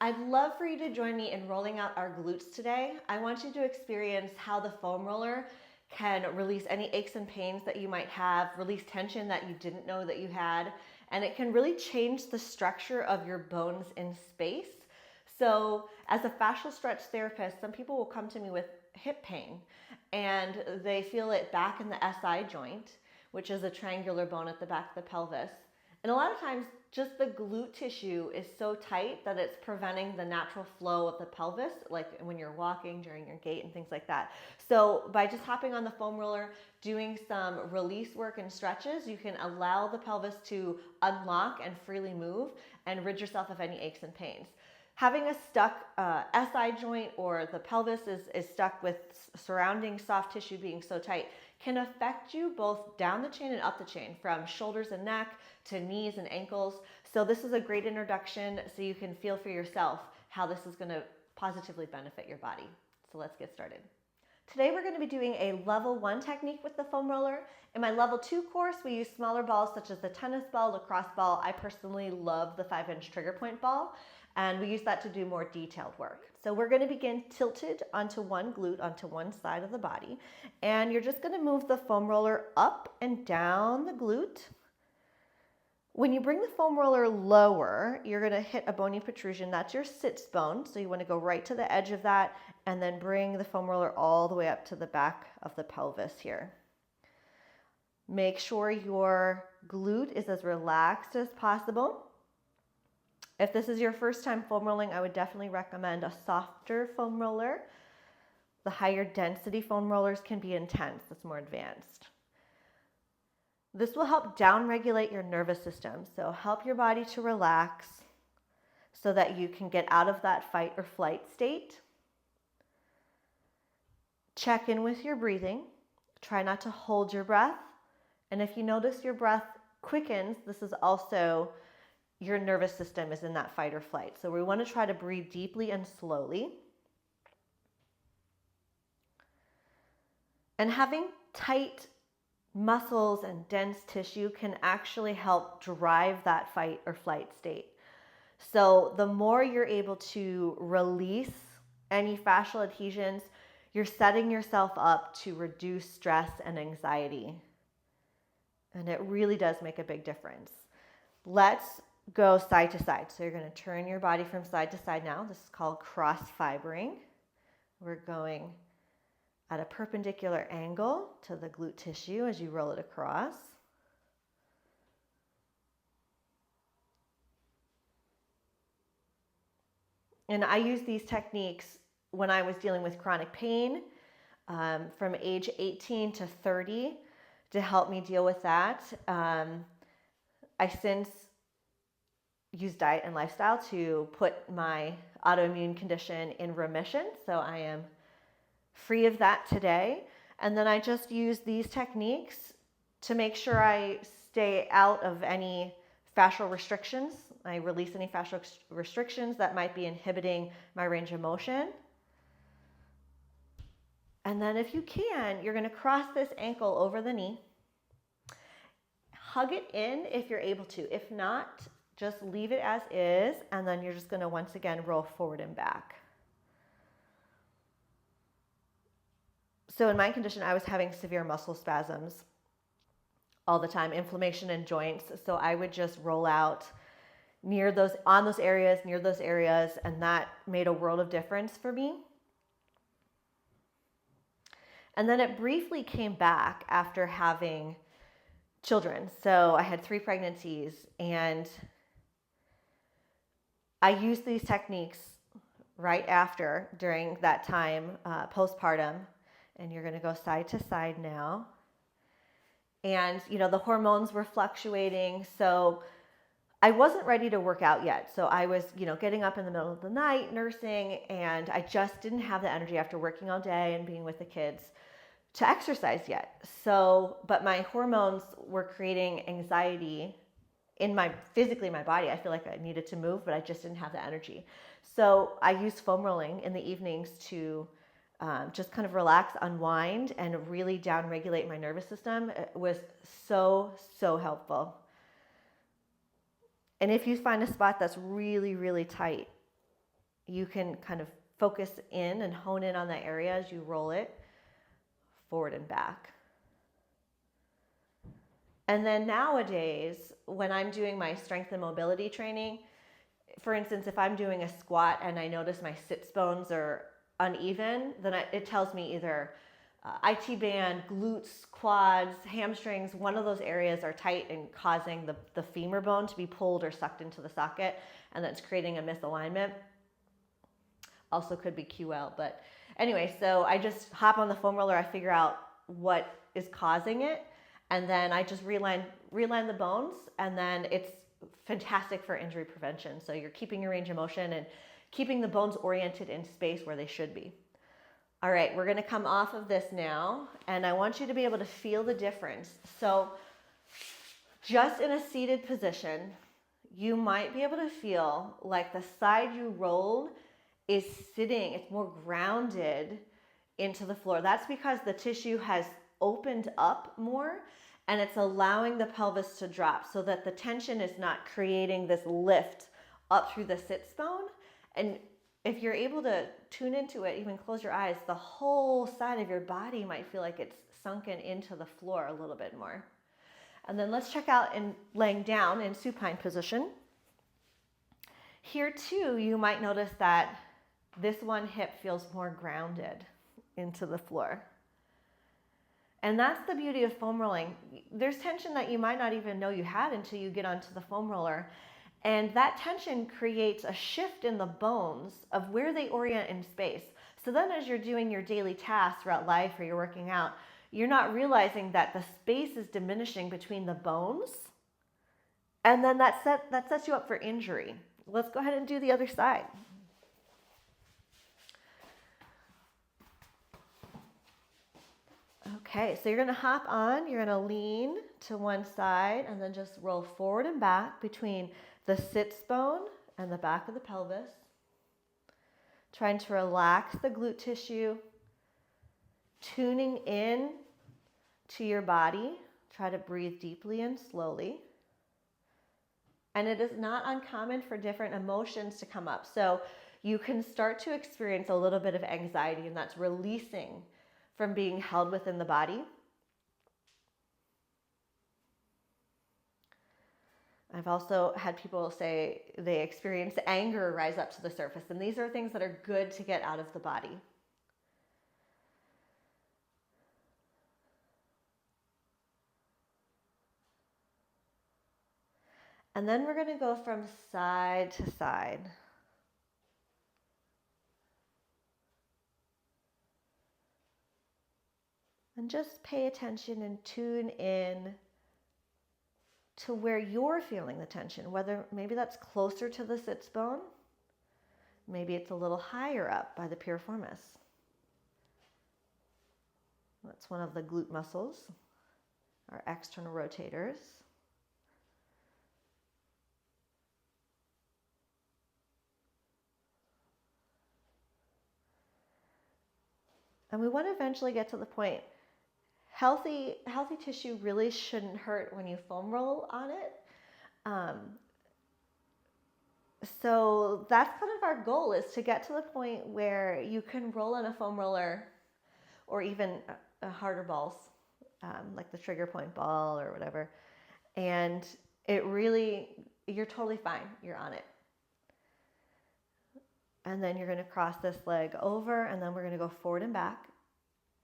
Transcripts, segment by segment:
I'd love for you to join me in rolling out our glutes today. I want you to experience how the foam roller can release any aches and pains that you might have, release tension that you didn't know that you had, and it can really change the structure of your bones in space. So as a fascial stretch therapist, some people will come to me with hip pain and they feel it back in the SI joint, which is a triangular bone at the back of the pelvis. And a lot of times just the glute tissue is so tight that it's preventing the natural flow of the pelvis, like when you're walking during your gait and things like that. So by just hopping on the foam roller, doing some release work and stretches, you can allow the pelvis to unlock and freely move and rid yourself of any aches and pains. Having a stuck SI joint or the pelvis is stuck with surrounding soft tissue being so tight can affect you both down the chain and up the chain, from shoulders and neck to knees and ankles. So this is a great introduction so you can feel for yourself how this is going to positively benefit your body. So let's get started. Today we're going to be doing a level 1 technique with the foam roller. In my level 2 course, we use smaller balls such as the tennis ball, lacrosse ball. I personally love the 5-inch trigger point ball, and we use that to do more detailed work. So we're going to begin tilted onto one glute, onto one side of the body, and you're just going to move the foam roller up and down the glute. When you bring the foam roller lower, you're going to hit a bony protrusion. That's your sits bone, so you want to go right to the edge of that and then bring the foam roller all the way up to the back of the pelvis here. Make sure your glute is as relaxed as possible. If this is your first time foam rolling, I would definitely recommend a softer foam roller. The higher density foam rollers can be intense. It's more advanced. This will help down-regulate your nervous system, so help your body to relax so that you can get out of that fight or flight state. Check in with your breathing. Try not to hold your breath. And if you notice your breath quickens, this is also your nervous system is in that fight or flight. So we want to try to breathe deeply and slowly. And having tight muscles and dense tissue can actually help drive that fight or flight state. So the more you're able to release any fascial adhesions, you're setting yourself up to reduce stress and anxiety. And it really does make a big difference. Let's go side to side. So you're going to turn your body from side to side now. This is called cross fibering. We're going at a perpendicular angle to the glute tissue as you roll it across. And I use these techniques when I was dealing with chronic pain from age 18 to 30 to help me deal with that. I since use diet and lifestyle to put my autoimmune condition in remission. So I am free of that today. And then I just use these techniques to make sure I stay out of any fascial restrictions. I release any fascial restrictions that might be inhibiting my range of motion. And then if you can, you're going to cross this ankle over the knee. Hug it in if you're able to. If not, just leave it as is, and then you're just going to once again roll forward and back. So in my condition, I was having severe muscle spasms all the time, inflammation in joints. So I would just roll out near those areas, and that made a world of difference for me. And then it briefly came back after having children. So I had 3 pregnancies, and I used these techniques right after, during that time, postpartum. And you're going to go side to side now. And, the hormones were fluctuating. So I wasn't ready to work out yet. So I was, getting up in the middle of the night, nursing, and I just didn't have the energy after working all day and being with the kids to exercise yet. So, but my hormones were creating anxiety physically in my body. I feel like I needed to move, but I just didn't have the energy. So I used foam rolling in the evenings to just kind of relax, unwind, and really down-regulate my nervous system. It was so, so helpful. And if you find a spot that's really, really tight, you can kind of focus in and hone in on that area as you roll it forward and back. And then nowadays, when I'm doing my strength and mobility training, for instance, if I'm doing a squat and I notice my sits bones are uneven, then it tells me either IT band, glutes, quads, hamstrings, one of those areas are tight and causing the femur bone to be pulled or sucked into the socket, and that's creating a misalignment. Also could be QL, but anyway, so I just hop on the foam roller, I figure out what is causing it, and then I just realign the bones, and then it's fantastic for injury prevention. So you're keeping your range of motion and keeping the bones oriented in space where they should be. All right, we're gonna come off of this now, and I want you to be able to feel the difference. So just in a seated position, you might be able to feel like the side you rolled is sitting, it's more grounded into the floor. That's because the tissue has opened up more and it's allowing the pelvis to drop so that the tension is not creating this lift up through the sits bone. And if you're able to tune into it, even close your eyes, the whole side of your body might feel like it's sunken into the floor a little bit more. And then let's check out in laying down in supine position. Here too, you might notice that this one hip feels more grounded into the floor. And that's the beauty of foam rolling. There's tension that you might not even know you had until you get onto the foam roller. And that tension creates a shift in the bones of where they orient in space. So then as you're doing your daily tasks throughout life or you're working out, you're not realizing that the space is diminishing between the bones. And then that sets you up for injury. Let's go ahead and do the other side. Okay, so you're gonna hop on, you're gonna lean to one side and then just roll forward and back between the sits bone and the back of the pelvis. Trying to relax the glute tissue, tuning in to your body. Try to breathe deeply and slowly. And it is not uncommon for different emotions to come up. So you can start to experience a little bit of anxiety, and that's releasing from being held within the body. I've also had people say they experience anger rise up to the surface, and these are things that are good to get out of the body. And then we're going to go from side to side. And just pay attention and tune in to where you're feeling the tension, whether maybe that's closer to the sits bone, maybe it's a little higher up by the piriformis. That's one of the glute muscles, our external rotators. And we want to eventually get to the point. Healthy tissue really shouldn't hurt when you foam roll on it. So that's kind of our goal, is to get to the point where you can roll on a foam roller or even harder balls, like the trigger point ball or whatever. And you're totally fine. You're on it. And then you're going to cross this leg over, and then we're going to go forward and back.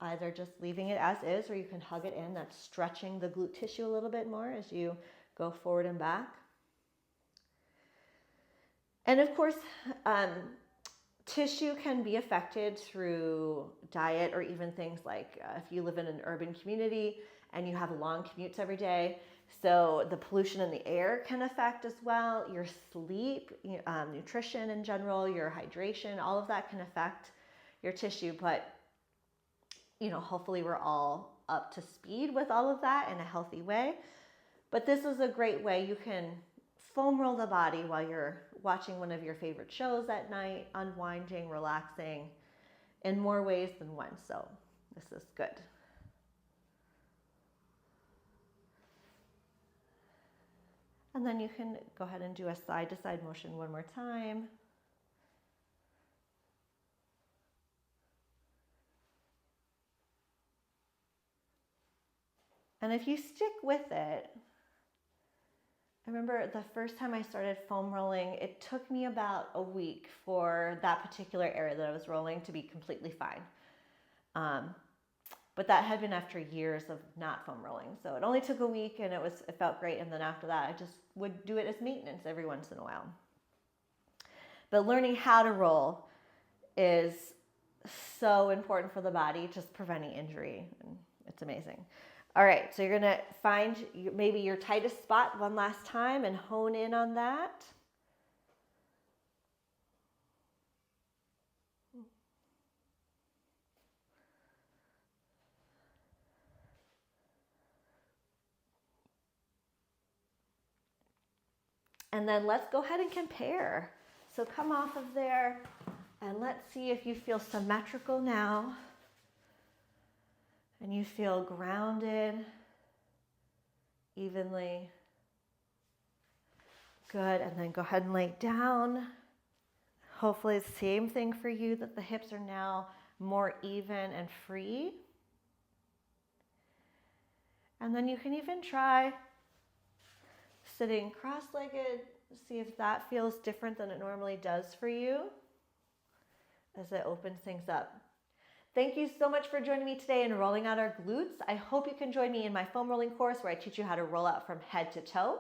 Either just leaving it as is, or you can hug it in. That's stretching the glute tissue a little bit more as you go forward and back. And of course, tissue can be affected through diet, or even things like if you live in an urban community and you have long commutes every day. So the pollution in the air can affect as well. Your sleep, nutrition in general, your hydration, all of that can affect your tissue. But hopefully we're all up to speed with all of that in a healthy way. But this is a great way you can foam roll the body while you're watching one of your favorite shows at night, unwinding, relaxing in more ways than one. So this is good. And then you can go ahead and do a side-to-side motion one more time. And if you stick with it, I remember the first time I started foam rolling, it took me about a week for that particular area that I was rolling to be completely fine. But that had been after years of not foam rolling. So it only took a week and it felt great. And then after that, I just would do it as maintenance every once in a while. But learning how to roll is so important for the body, just preventing injury. And it's amazing. All right, so you're gonna find maybe your tightest spot one last time and hone in on that. And then let's go ahead and compare. So come off of there and let's see if you feel symmetrical now and you feel grounded evenly. Good, and then go ahead and lay down. Hopefully it's the same thing for you, that the hips are now more even and free. And then you can even try sitting cross-legged, see if that feels different than it normally does for you as it opens things up. Thank you so much for joining me today in rolling out our glutes. I hope you can join me in my foam rolling course where I teach you how to roll out from head to toe.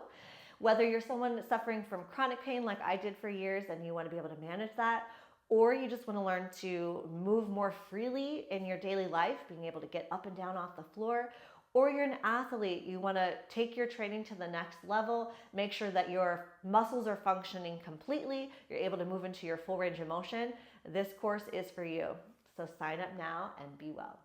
Whether you're someone suffering from chronic pain like I did for years and you want to be able to manage that, or you just want to learn to move more freely in your daily life, being able to get up and down off the floor, or you're an athlete, you want to take your training to the next level, make sure that your muscles are functioning completely, you're able to move into your full range of motion, this course is for you. So sign up now and be well.